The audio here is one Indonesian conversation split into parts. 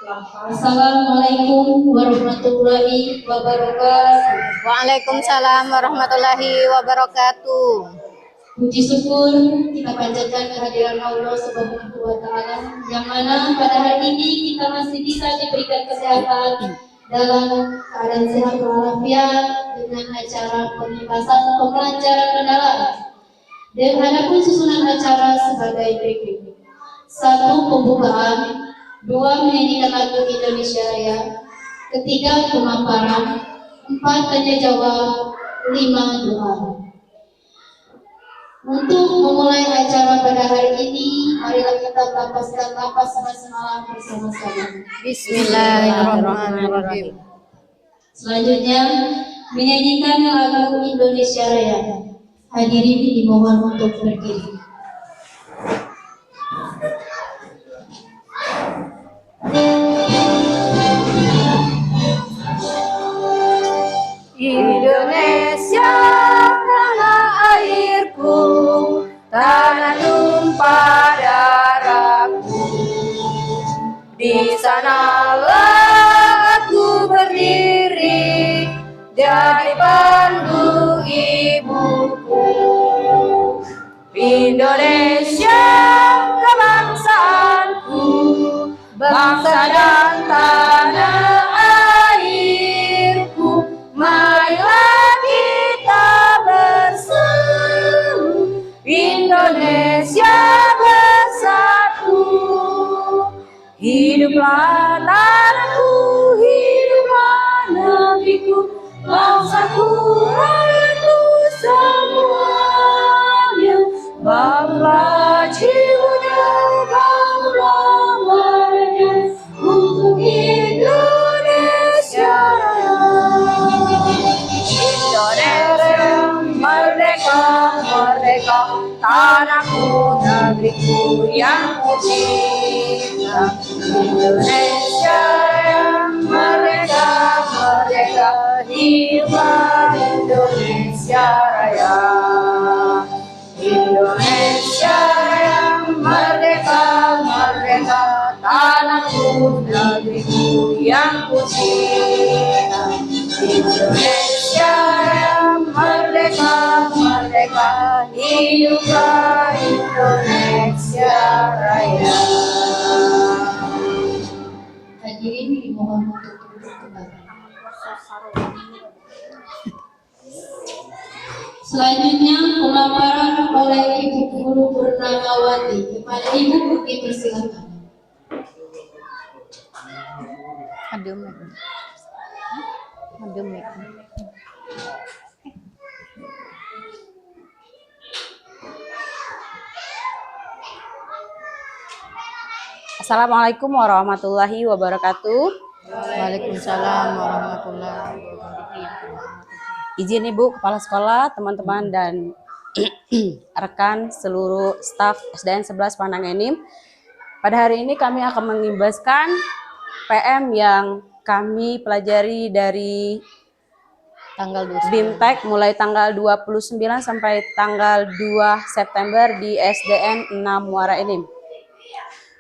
Assalamualaikum warahmatullahi wabarakatuh. Waalaikumsalam warahmatullahi wabarakatuh. Puji syukur kita panjatkan kehadiran Allah Subhanahu wa Ta'ala, yang mana pada hari ini kita masih bisa diberikan kesehatan dalam keadaan sehat walafiat dengan acara pembebasan pembelajaran mendalam. Dan adapun susunan acara sebagai berikut: 1. Pembukaan, 2. menyanyikan lagu Indonesia Raya, 3. pemaparan, 4. tanya jawab, 5. doa. Untuk memulai acara pada hari ini, marilah kita melepaskan napas sama-sama bersama-sama. Bismillahirrahmanirrahim. Selanjutnya menyanyikan lagu Indonesia Raya. Hadirin dimohon untuk berdiri. Indonesia tanah airku, tanah tumpah darahku. Di sanalah aku berdiri, jadi pandu ibuku. Indonesia kebangsaanku, bangsa dan tanah airku. Marilah kita bersatu, Indonesia bersatu. Hiduplah tanahku, hiduplah negeriku, bangsaku, rakyatku semuanya. Bangunlah jiwanya, bangunlah marahnya untuk Indonesia Raya. Indonesia merdeka, merdeka, tanahku, negeriku yang kucinta. Indonesia yang merdeka, merdeka, hiduplah Indonesia Raya. Indonesia yang merdeka, merdeka, tanahku, negeriku yang kucinta. Indonesia yang merdeka, merdeka, hiduplah Indonesia Raya. Hadirin dimohon untuk duduk kembali. Selanjutnya pemaparan oleh Ibu Guru Purnamawati. Kepada Ibu Guru dipersilakan. Assalamualaikum warahmatullahi wabarakatuh. Waalaikumsalam warahmatullahi wabarakatuh. Izin Ibu Kepala Sekolah, teman-teman dan rekan seluruh staf SDN 11 Pandang Enim. Pada hari ini kami akan mengimbaskan PM yang kami pelajari dari Tanggal BIMTEK mulai tanggal 29 sampai tanggal 2 September di SDN 6 Muara Enim.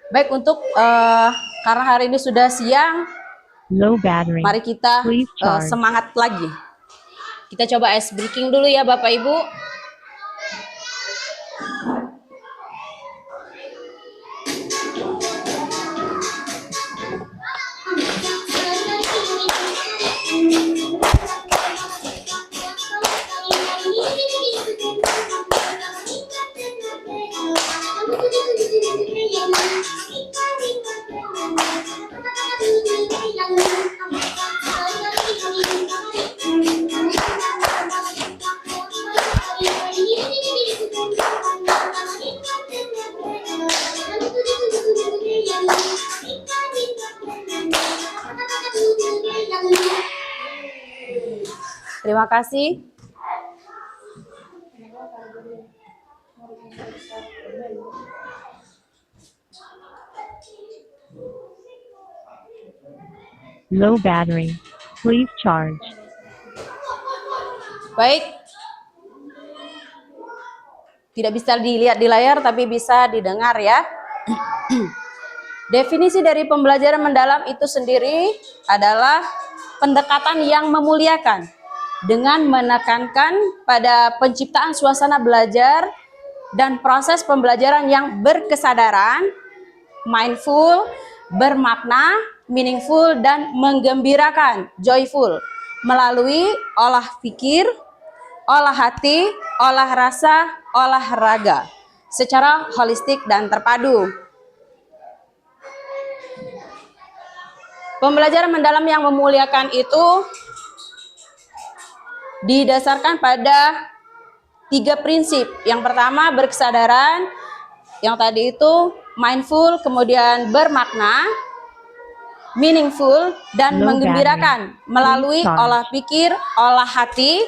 Baik, untuk karena hari ini sudah siang, mari kita semangat lagi. Kita coba ice breaking dulu ya Bapak Ibu. Terima kasih. Low battery. Please charge. Baik. Tidak bisa dilihat di layar tapi bisa didengar ya. Definisi dari pembelajaran mendalam itu sendiri adalah pendekatan yang memuliakan dengan menekankan pada penciptaan suasana belajar dan proses pembelajaran yang berkesadaran, mindful, bermakna, meaningful, dan menggembirakan, joyful, melalui olah pikir, olah hati, olah rasa, olah raga, secara holistik dan terpadu. Pembelajaran mendalam yang memuliakan itu didasarkan pada 3 prinsip. Yang pertama berkesadaran, yang tadi itu mindful, kemudian bermakna, meaningful, dan Low menggembirakan melalui Charge. olah pikir, olah hati,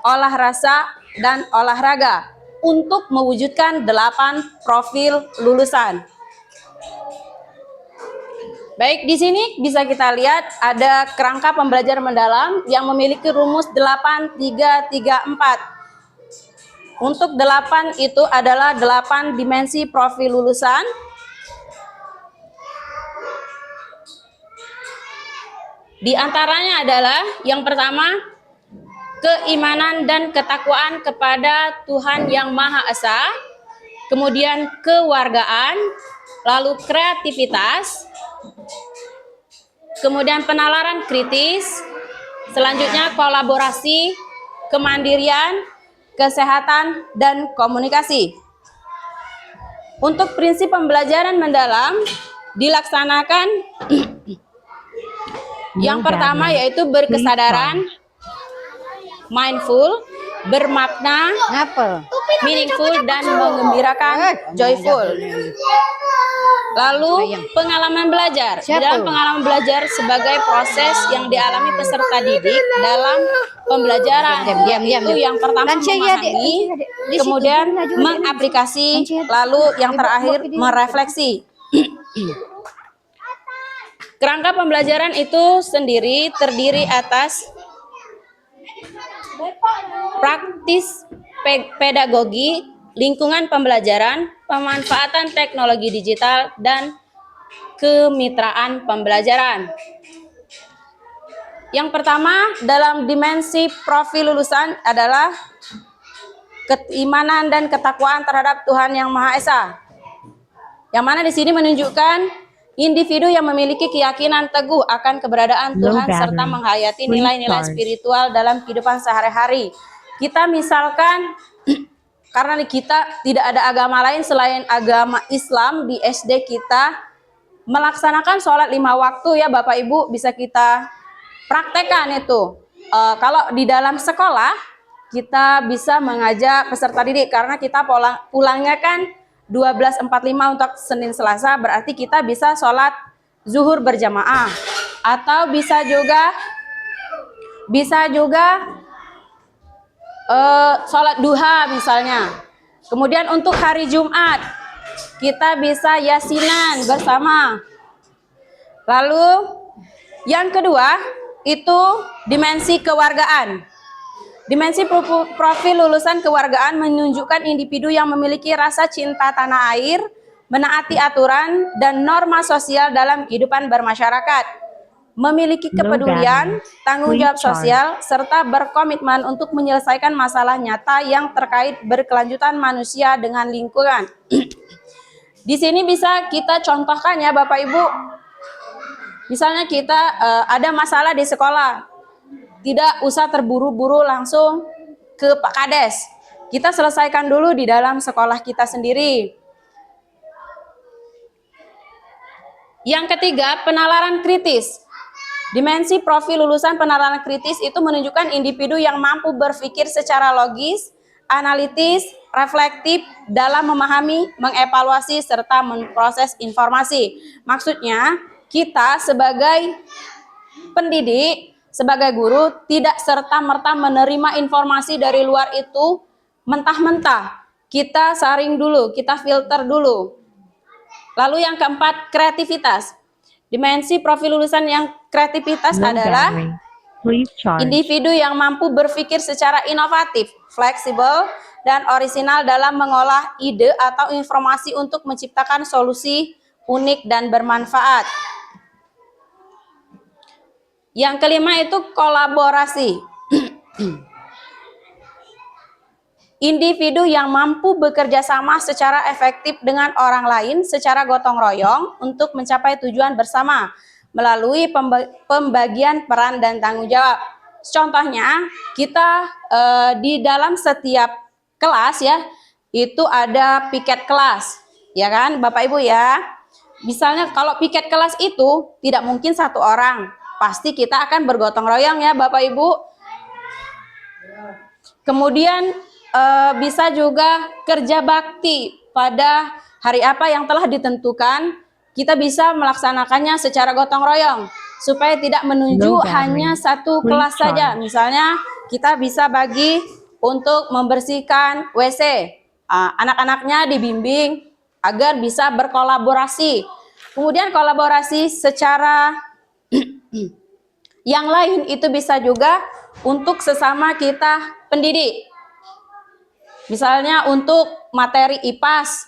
olah rasa, dan olahraga untuk mewujudkan 8 profil lulusan. Baik, di sini bisa kita lihat ada kerangka pembelajaran mendalam yang memiliki rumus 8-3-3-4. Untuk 8 itu adalah 8 dimensi profil lulusan. Di antaranya adalah yang pertama, keimanan dan ketakwaan kepada Tuhan Yang Maha Esa, kemudian kewargaan, lalu kreativitas, kemudian penalaran kritis, selanjutnya kolaborasi, kemandirian, kesehatan, dan komunikasi. Untuk prinsip pembelajaran mendalam dilaksanakan yang pertama yaitu berkesadaran, mindful, bermakna, meaningful, dan menggembirakan, joyful. Lalu pengalaman belajar. Di dalam pengalaman belajar sebagai proses yang dialami peserta didik dalam pembelajaran, yaitu yang pertama memahami, kemudian mengaplikasi, lalu yang terakhir merefleksi. Kerangka pembelajaran itu sendiri terdiri atas praktis pedagogi, lingkungan pembelajaran, pemanfaatan teknologi digital, dan kemitraan pembelajaran. Yang pertama dalam dimensi profil lulusan adalah keimanan dan ketakwaan terhadap Tuhan Yang Maha Esa. Yang mana di sini menunjukkan individu yang memiliki keyakinan teguh akan keberadaan Tuhan serta menghayati nilai-nilai spiritual dalam kehidupan sehari-hari. Kita misalkan karena kita tidak ada agama lain selain agama Islam, di SD kita melaksanakan sholat 5 waktu ya Bapak Ibu, bisa kita praktekkan itu. Kalau di dalam sekolah kita bisa mengajak peserta didik karena kita pulangnya kan 12.45 untuk Senin Selasa, berarti kita bisa sholat zuhur berjamaah, atau bisa juga sholat duha misalnya. Kemudian untuk hari Jumat kita bisa yasinan bersama. Lalu yang kedua itu dimensi kewargaan. Dimensi profil lulusan kewargaan menunjukkan individu yang memiliki rasa cinta tanah air, menaati aturan dan norma sosial dalam kehidupan bermasyarakat, memiliki kepedulian, tanggung jawab sosial, serta berkomitmen untuk menyelesaikan masalah nyata yang terkait berkelanjutan manusia dengan lingkungan. Di sini bisa kita contohkan ya Bapak Ibu, misalnya kita ada masalah di sekolah, tidak usah terburu-buru langsung ke Pak Kades. Kita selesaikan dulu di dalam sekolah kita sendiri. Yang ketiga, penalaran kritis. Dimensi profil lulusan penalaran kritis itu menunjukkan individu yang mampu berpikir secara logis, analitis, reflektif dalam memahami, mengevaluasi, serta memproses informasi. Maksudnya, kita sebagai pendidik, sebagai guru tidak serta-merta menerima informasi dari luar itu mentah-mentah. Kita saring dulu, kita filter dulu. Lalu yang keempat, kreativitas. Dimensi profil lulusan yang kreativitas adalah individu yang mampu berpikir secara inovatif, fleksibel, dan orisinal dalam mengolah ide atau informasi untuk menciptakan solusi unik dan bermanfaat. Yang kelima itu kolaborasi. Individu yang mampu bekerja sama secara efektif dengan orang lain secara gotong royong untuk mencapai tujuan bersama melalui pembagian peran dan tanggung jawab. Contohnya, kita di dalam setiap kelas ya, itu ada piket kelas, ya kan, Bapak Ibu ya. Misalnya kalau piket kelas itu tidak mungkin satu orang, pasti kita akan bergotong royong ya, Bapak Ibu. Kemudian bisa juga kerja bakti pada hari apa yang telah ditentukan, kita bisa melaksanakannya secara gotong royong supaya tidak menuju hanya satu kelas saja. Misalnya kita bisa bagi untuk membersihkan WC, anak-anaknya dibimbing agar bisa berkolaborasi. Kemudian kolaborasi secara yang lain itu bisa juga untuk sesama kita pendidik. Misalnya untuk materi IPAS,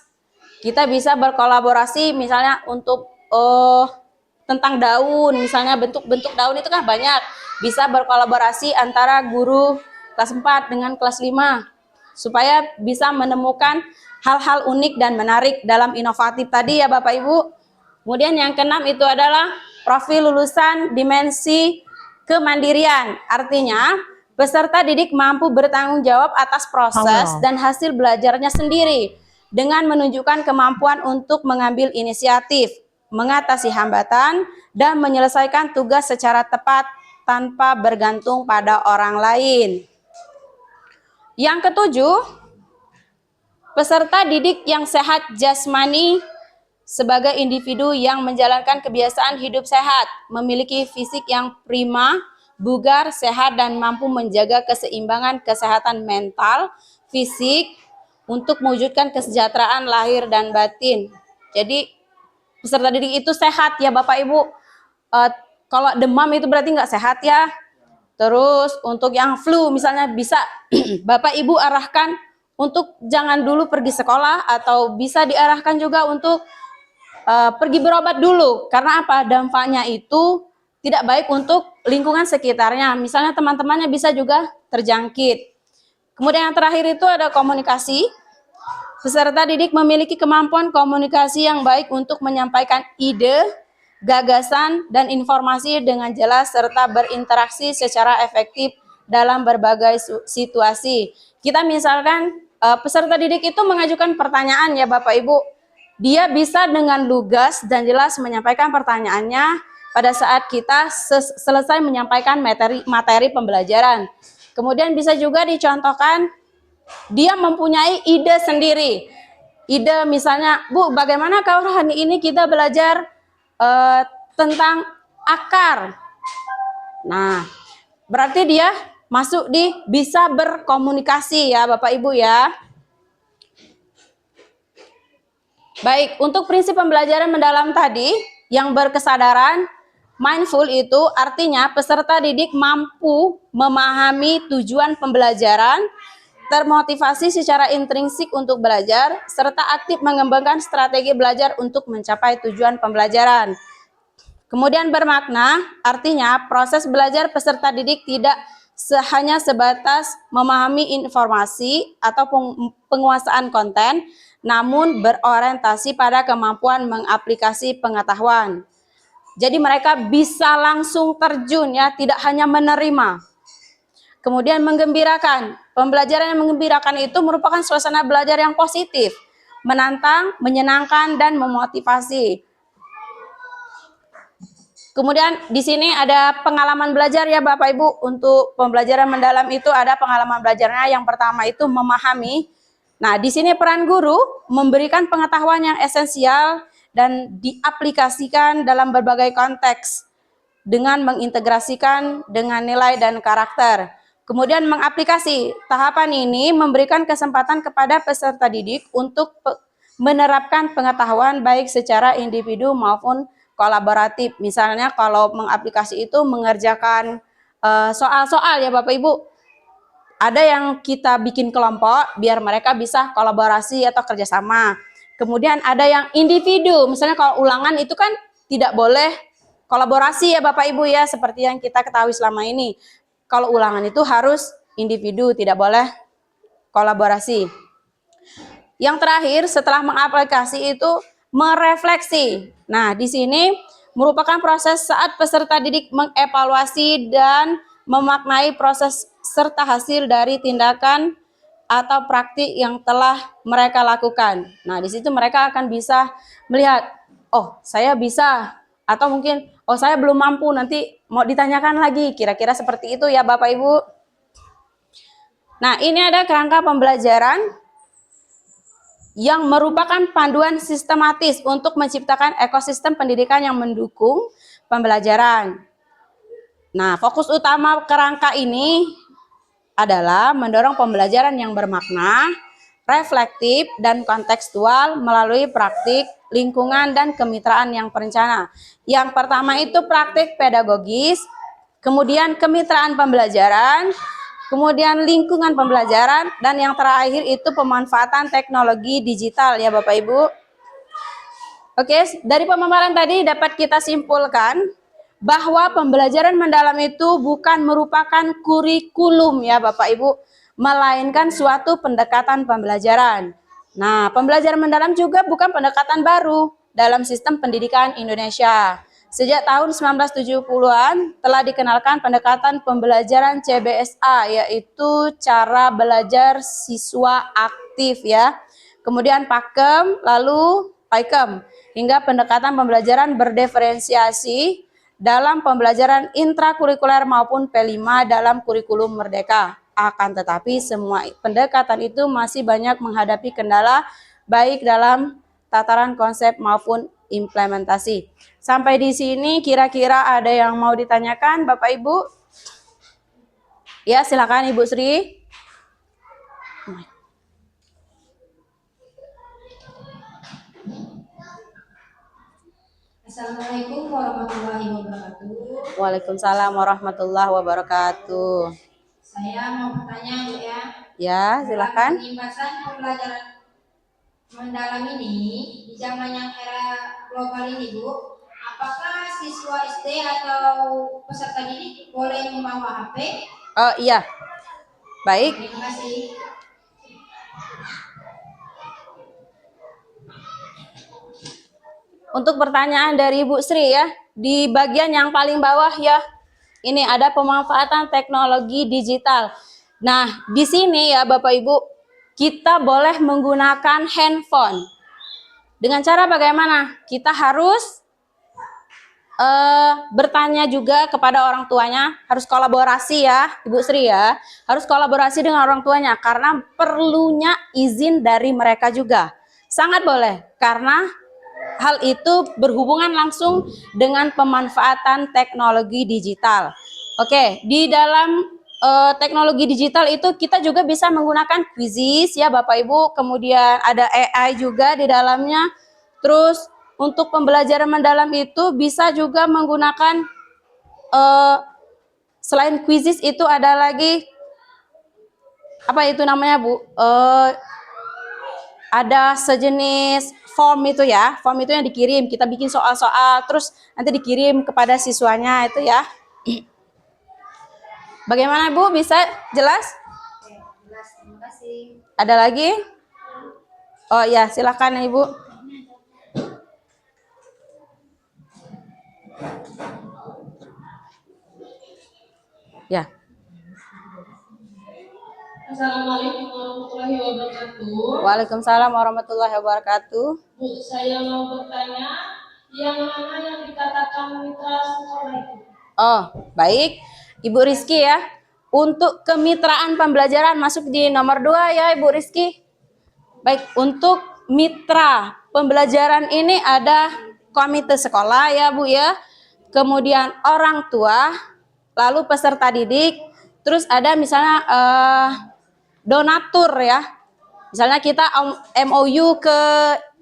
kita bisa berkolaborasi misalnya untuk tentang daun, misalnya bentuk-bentuk daun itu kan banyak. Bisa berkolaborasi antara guru kelas 4 dengan kelas 5 supaya bisa menemukan hal-hal unik dan menarik dalam inovatif tadi ya Bapak Ibu. Kemudian yang keenam itu adalah profil lulusan dimensi kemandirian. Artinya peserta didik mampu bertanggung jawab atas proses dan hasil belajarnya sendiri dengan menunjukkan kemampuan untuk mengambil inisiatif, mengatasi hambatan, dan menyelesaikan tugas secara tepat tanpa bergantung pada orang lain. Yang ketujuh, peserta didik yang sehat jasmani sebagai individu yang menjalankan kebiasaan hidup sehat, memiliki fisik yang prima, bugar, sehat, dan mampu menjaga keseimbangan kesehatan mental, fisik, untuk mewujudkan kesejahteraan lahir dan batin. Jadi peserta didik itu sehat ya Bapak Ibu. Kalau demam itu berarti nggak sehat ya. Terus untuk yang flu misalnya bisa Bapak Ibu arahkan untuk jangan dulu pergi sekolah, atau bisa diarahkan juga untuk pergi berobat dulu. Karena apa? Dampaknya itu tidak baik untuk lingkungan sekitarnya. Misalnya teman-temannya bisa juga terjangkit. Kemudian yang terakhir itu ada komunikasi. Peserta didik memiliki kemampuan komunikasi yang baik untuk menyampaikan ide, gagasan, dan informasi dengan jelas serta berinteraksi secara efektif dalam berbagai situasi. Kita misalkan peserta didik itu mengajukan pertanyaan ya Bapak Ibu. Dia bisa dengan lugas dan jelas menyampaikan pertanyaannya pada saat kita selesai menyampaikan materi pembelajaran. Kemudian bisa juga dicontohkan dia mempunyai ide sendiri. Ide misalnya, Bu, bagaimana kalau hari ini kita belajar tentang akar. Nah, berarti dia masuk di bisa berkomunikasi ya Bapak Ibu ya. Baik, untuk prinsip pembelajaran mendalam tadi yang berkesadaran, mindful itu artinya peserta didik mampu memahami tujuan pembelajaran, termotivasi secara intrinsik untuk belajar, serta aktif mengembangkan strategi belajar untuk mencapai tujuan pembelajaran. Kemudian bermakna, artinya proses belajar peserta didik tidak hanya sebatas memahami informasi atau penguasaan konten, namun berorientasi pada kemampuan mengaplikasi pengetahuan. Jadi mereka bisa langsung terjun ya, tidak hanya menerima. Kemudian menggembirakan. Pembelajaran yang menggembirakan itu merupakan suasana belajar yang positif, menantang, menyenangkan, dan memotivasi. Kemudian di sini ada pengalaman belajar ya Bapak Ibu. Untuk pembelajaran mendalam itu ada pengalaman belajarnya. Yang pertama itu memahami. Nah, di sini peran guru memberikan pengetahuan yang esensial dan diaplikasikan dalam berbagai konteks dengan mengintegrasikan dengan nilai dan karakter. Kemudian mengaplikasi. Tahapan ini memberikan kesempatan kepada peserta didik untuk menerapkan pengetahuan baik secara individu maupun kolaboratif. Misalnya kalau mengaplikasi itu mengerjakan soal-soal ya Bapak Ibu. Ada yang kita bikin kelompok biar mereka bisa kolaborasi atau kerjasama. Kemudian ada yang individu, misalnya kalau ulangan itu kan tidak boleh kolaborasi ya Bapak Ibu ya, seperti yang kita ketahui selama ini. Kalau ulangan itu harus individu, tidak boleh kolaborasi. Yang terakhir setelah mengaplikasi itu merefleksi. Nah, di sini merupakan proses saat peserta didik mengevaluasi dan memaknai proses serta hasil dari tindakan atau praktik yang telah mereka lakukan. Nah, di situ mereka akan bisa melihat, oh, saya bisa, atau mungkin, oh, saya belum mampu, nanti mau ditanyakan lagi. Kira-kira seperti itu ya Bapak Ibu. Nah, ini ada kerangka pembelajaran yang merupakan panduan sistematis untuk menciptakan ekosistem pendidikan yang mendukung pembelajaran. Nah, fokus utama kerangka ini adalah mendorong pembelajaran yang bermakna, reflektif, dan kontekstual melalui praktik, lingkungan, dan kemitraan yang terencana. Yang pertama itu praktik pedagogis, kemudian kemitraan pembelajaran, kemudian lingkungan pembelajaran, dan yang terakhir itu pemanfaatan teknologi digital ya Bapak Ibu. Oke, dari pemaparan tadi dapat kita simpulkan bahwa pembelajaran mendalam itu bukan merupakan kurikulum ya Bapak Ibu, melainkan suatu pendekatan pembelajaran. Nah, pembelajaran mendalam juga bukan pendekatan baru dalam sistem pendidikan Indonesia. Sejak tahun 1970-an telah dikenalkan pendekatan pembelajaran CBSA, yaitu cara belajar siswa aktif ya. Kemudian PAKEM, lalu PAIKEM, hingga pendekatan pembelajaran berdiferensiasi dalam pembelajaran intrakurikuler maupun P5 dalam kurikulum merdeka. Akan tetapi semua pendekatan itu masih banyak menghadapi kendala baik dalam tataran konsep maupun implementasi. Sampai di sini kira-kira ada yang mau ditanyakan Bapak Ibu? Ya, silakan Ibu Sri. Assalamualaikum warahmatullahi wabarakatuh. Waalaikumsalam warahmatullahi wabarakatuh. Saya mau bertanya Bu ya. Ya, silakan. Dalam pengimbasan pembelajaran mendalam ini di zaman yang era global ini Bu, apakah siswa SD atau peserta didik boleh membawa HP? Oh iya, baik. Terima kasih. Untuk pertanyaan dari Ibu Sri ya, di bagian yang paling bawah ya, ini ada pemanfaatan teknologi digital. Nah, di sini ya Bapak Ibu, kita boleh menggunakan handphone. Dengan cara bagaimana? Kita harus bertanya juga kepada orang tuanya, harus kolaborasi ya Ibu Sri ya, harus kolaborasi dengan orang tuanya karena perlunya izin dari mereka juga. Sangat boleh, karena hal itu berhubungan langsung dengan pemanfaatan teknologi digital. Oke, di dalam teknologi digital itu kita juga bisa menggunakan quizzes ya Bapak Ibu, kemudian ada AI juga di dalamnya. Terus untuk pembelajaran mendalam itu bisa juga menggunakan selain quizzes itu ada lagi apa itu namanya Bu? Ada sejenis form itu ya, form itu yang dikirim, kita bikin soal-soal, terus nanti dikirim kepada siswanya itu ya. Bagaimana Bu, bisa jelas? Jelas, terima kasih. Ada lagi? Oh ya, silakan Ibu. Ya. Assalamualaikum warahmatullahi wabarakatuh. Waalaikumsalam warahmatullahi wabarakatuh. Bu, saya mau bertanya, yang mana yang dikatakan mitra sekolah itu? Oh, baik. Ibu Rizky ya. Untuk kemitraan pembelajaran masuk di nomor 2 ya Ibu Rizky. Baik, untuk mitra pembelajaran ini ada komite sekolah ya Bu ya. Kemudian orang tua, lalu peserta didik, terus ada misalnya donatur ya. Misalnya kita MOU ke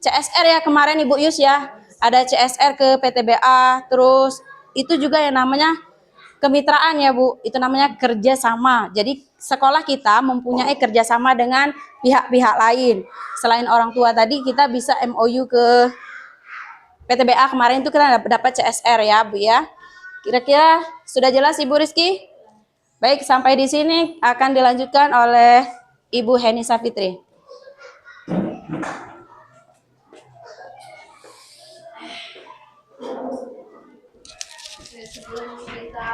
CSR ya kemarin Ibu Yus ya. Ada CSR ke PTBA, terus itu juga yang namanya kemitraan ya Bu, itu namanya kerjasama. Jadi sekolah kita mempunyai kerjasama dengan pihak-pihak lain. Selain orang tua tadi kita bisa MOU ke PTBA, kemarin itu kita dapat CSR ya Bu ya. Kira-kira sudah jelas Ibu Rizky? Baik, sampai di sini akan dilanjutkan oleh Ibu Heni Safitri. Sebelum kita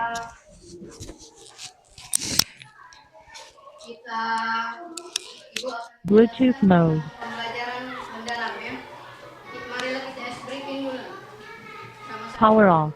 Ibu akan Bluetooth mode. pembelajaran mendalam ya. Marilah kita briefing dulu. Power off.